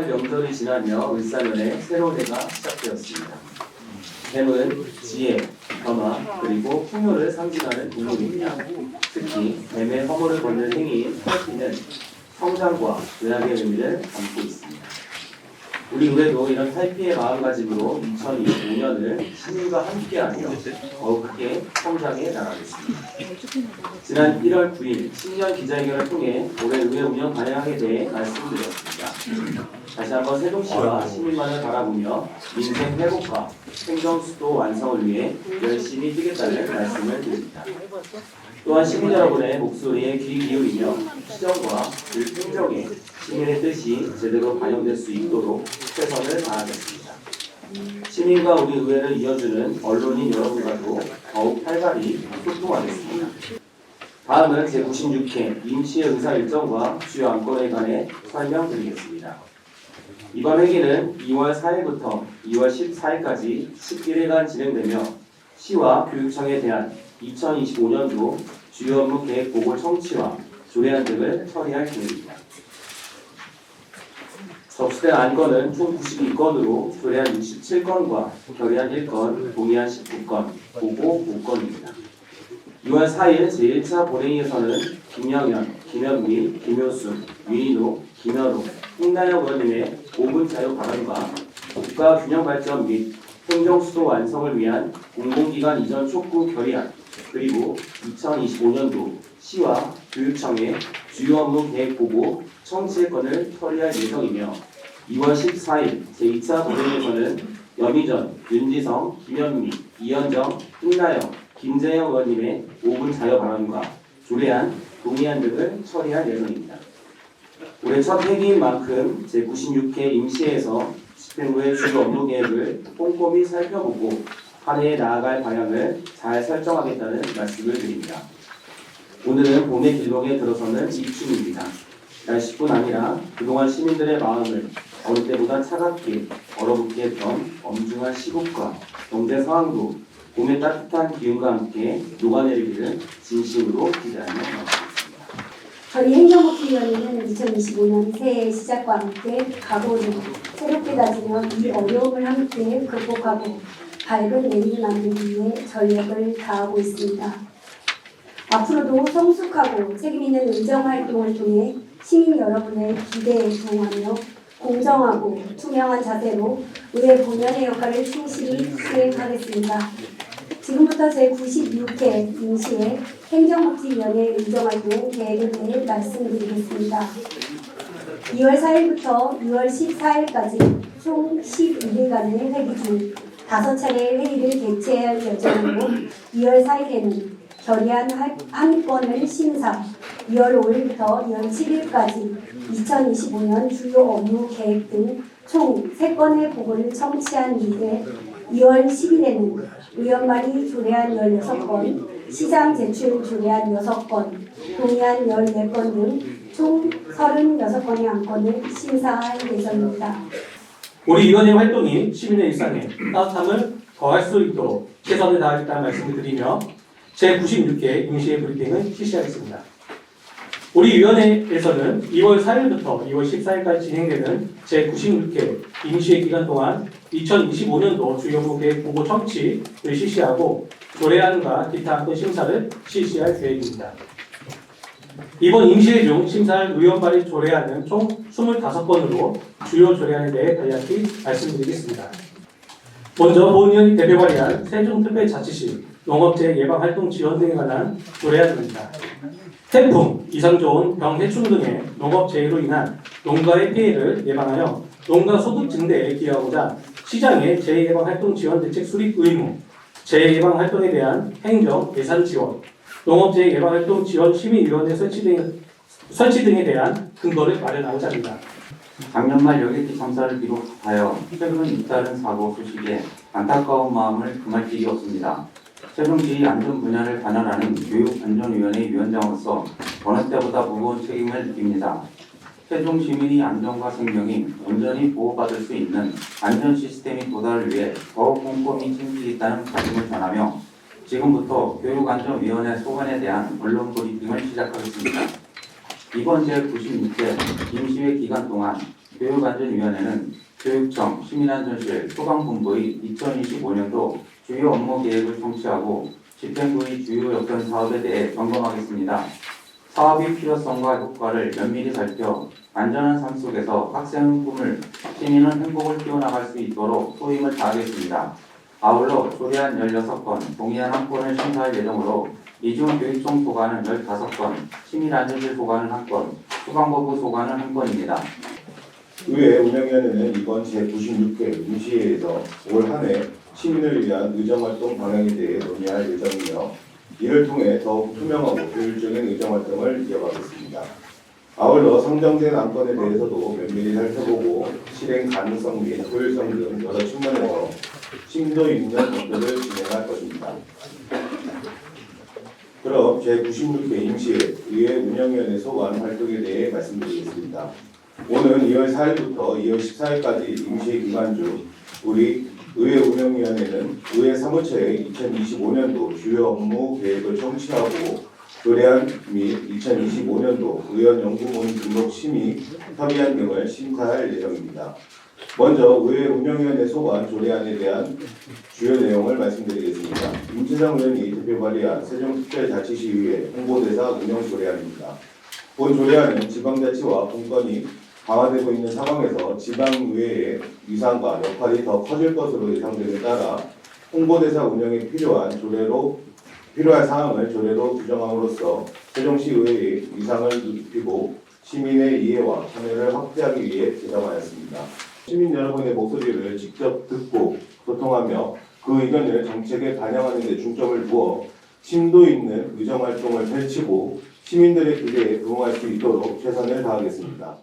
설 명절이 지나며 을사년에 새로운 해가 시작되었습니다. 뱀은 지혜, 변화, 그리고 풍요를 상징하는 동물입니다. 특히 뱀의 허물을 걷는 행위인 탈피는 성장과 은하의 의미를 담고 있습니다. 우리 의회도 이런 탈피의 마음가짐으로 2025년을 시민과 함께하며 더욱게 성장해 나가겠습니다. 지난 1월 9일 신년 기자회견을 통해 올해 의회 운영 방향에 대해 말씀드렸습니다. 다시 한번 세종시와 시민만을 바라보며 민생 회복과 행정수도 완성을 위해 열심히 뛰겠다는 말씀을 드립니다. 또한 시민 여러분의 목소리에 귀 기울이며 시정과 행정에 시민의 뜻이 제대로 반영될 수 있도록 최선을 다하겠습니다. 시민과 우리 의회를 이어주는 언론인 여러분과도 더욱 활발히 소통하겠습니다. 다음은 제96회 임시의 의사 일정과 주요 안건에 관해 설명드리겠습니다. 이번 회기는 2월 4일부터 2월 14일까지 10일간 진행되며 시와 교육청에 대한 2025년도 주요 업무 계획 보고 청취와 조례안 등을 처리할 계획입니다. 접수된 안건은 총 92건으로 조례안 67건과 결의안 1건, 동의안 19건, 보고 5건입니다. 2월 4일 제1차 본회의에서는 김영현, 김현미, 김효순, 윤인호, 김현우, 홍나영 의원님의 5분 자유 발언과 국가 균형 발전 및 행정수도 완성을 위한 공공기관 이전 촉구 결의안, 그리고 2025년도 시와 교육청의 주요 업무 계획 보고 청취의 건을 처리할 예정이며 2월 14일 제2차 본회의에서는 염희전, 윤지성, 김현미, 이현정, 홍나영, 김재영 의원님의 5분 자유 발언과 조례안, 동의안 등을 처리할 예정입니다. 올해 첫 회기인 만큼 제96회 임시회에서 집행부의 주요 업무 계획을 꼼꼼히 살펴보고 한 해에 나아갈 방향을 잘 설정하겠다는 말씀을 드립니다. 오늘은 봄의 길목에 들어서는 입춘입니다. 날씨뿐 아니라 그동안 시민들의 마음을 어느 때보다 차갑게 얼어붙게 했던 엄중한 시국과 경제 상황도 봄의 따뜻한 기운과 함께 녹아내리기를 진심으로 기대하며 마치겠습니다. 저희 행정복지위원회는 2025년 새해 시작과 함께 각오를 새롭게 다지며 이 어려움을 함께 극복하고 밝은 내일을 만들기 위해 전력을 다하고 있습니다. 앞으로도 성숙하고 책임있는 의정활동을 통해 시민 여러분의 기대에 부응하며 공정하고 투명한 자세로 의회 본연의 역할을 충실히 수행하겠습니다. 지금부터 제96회 임시회 행정복지위원회 의정활동 계획에 대해 말씀드리겠습니다. 2월 4일부터 2월 14일까지 총 11일간의 회기 중 5차례 회의를 개최할 예정이고 2월 4일에는 결의안 한 건을 심사, 2월 5일부터 2월 7일까지 2025년 주요 업무 계획 등 총 3건의 보고를 청취한 이후에 2월 10일에는 의원발의 조례안 16건, 시장 제출 조례안 6건, 동의안 14건 등 총 36건의 안건을 심사할 예정입니다. 우리 위원회 활동이 시민의 일상에 따뜻함을 더할 수 있도록 최선을 다하겠다는 말씀을 드리며 제96회 임시회 브리핑을 실시하겠습니다. 우리 위원회에서는 2월 4일부터 2월 14일까지 진행되는 제96회 임시회 기간 동안 2025년도 주요 업무 계획 보고 청취를 실시하고 조례안과 기타 안건 심사를 실시할 계획입니다. 이번 임시회 중 심사할 의원 발의 조례안은 총 25건으로 주요 조례안에 대해 간략히 말씀드리겠습니다. 먼저 본 의원이 대표 발의한 세종특별자치시 농업재해 예방활동 지원 등에 관한 조례안입니다. 태풍, 이상좋은 병, 해충 등의 농업재해로 인한 농가의 피해를 예방하여 농가 소득 증대에 기여하고자 시장의 재해예방활동 지원 대책 수립 의무, 재해예방활동에 대한 행정, 예산 지원, 농업재해 예방활동 지원 시민위원회 설치 등에 대한 근거를 마련하고자 합니다. 작년 말 여객기 참사를 비롯하여 최근 잇따른 사고 소식에 안타까운 마음을 금할 길이 없습니다. 세종시 안전 분야를 관할하는 교육안전위원회 위원장으로서 어느 때보다 무거운 책임을 느낍니다. 세종 시민의 안전과 생명이 온전히 보호받을 수 있는 안전 시스템의 도달을 위해 더욱 꼼꼼히 챙기겠다는 다짐을 전하며 지금부터 교육안전위원회 소관에 대한 언론 브리핑을 시작하겠습니다. 이번 제96회 임시회 기간 동안 교육안전위원회는 교육청, 시민안전실, 소방본부의 2025년도 주요 업무 계획을 청취하고 집행부의 주요 여건 사업에 대해 점검하겠습니다. 사업의 필요성과 효과를 면밀히 살펴 안전한 삶 속에서 학생의 꿈을, 시민은 행복을 키워나갈 수 있도록 소임을 다하겠습니다. 아울러 조례안 16건, 동의안 1건을 심사할 예정으로 이중 교육청 소관은 15건, 시민안전실 소관은 1건, 소방본부 소관은 1건입니다. 의회 운영위원회는 이번 제96회 임시회에서 올 한 해 시민을 위한 의정활동 방향에 대해 논의할 예정이며 이를 통해 더욱 투명하고 효율적인 의정활동을 이어가겠습니다. 아울러 상정된 안건에 대해서도 면밀히 살펴보고 실행 가능성 및 효율성 등 여러 측면에서 심도 있는 검토를 진행할 것입니다. 그럼 제96회 임시회 의회 운영위원회 소관 활동에 대해 말씀드리겠습니다. 오는 2월 4일부터 2월 14일까지 임시회 기간 중 우리 의회 운영위원회는 의회 사무처의 2025년도 주요 업무 계획을 청취하고 조례안 및 2025년도 의원 연구문 등록 심의, 협의안 등을 심사할 예정입니다. 먼저 의회 운영위원회 소관 조례안에 대한 주요 내용을 말씀드리겠습니다. 임채정 의원이 대표 발의한 세종특별자치시의회 홍보대사 운영 조례안입니다. 본 조례안은 지방자치와 분권이 강화되고 있는 상황에서 지방의회의 위상과 역할이 더 커질 것으로 예상됨에 따라 홍보대사 운영에 필요한 사항을 조례로 규정함으로써 세종시의회의 위상을 높이고 시민의 이해와 참여를 확대하기 위해 제정하였습니다. 시민 여러분의 목소리를 직접 듣고 소통하며 그 의견을 정책에 반영하는 데 중점을 두어 심도 있는 의정활동을 펼치고 시민들의 기대에 부응할 수 있도록 최선을 다하겠습니다.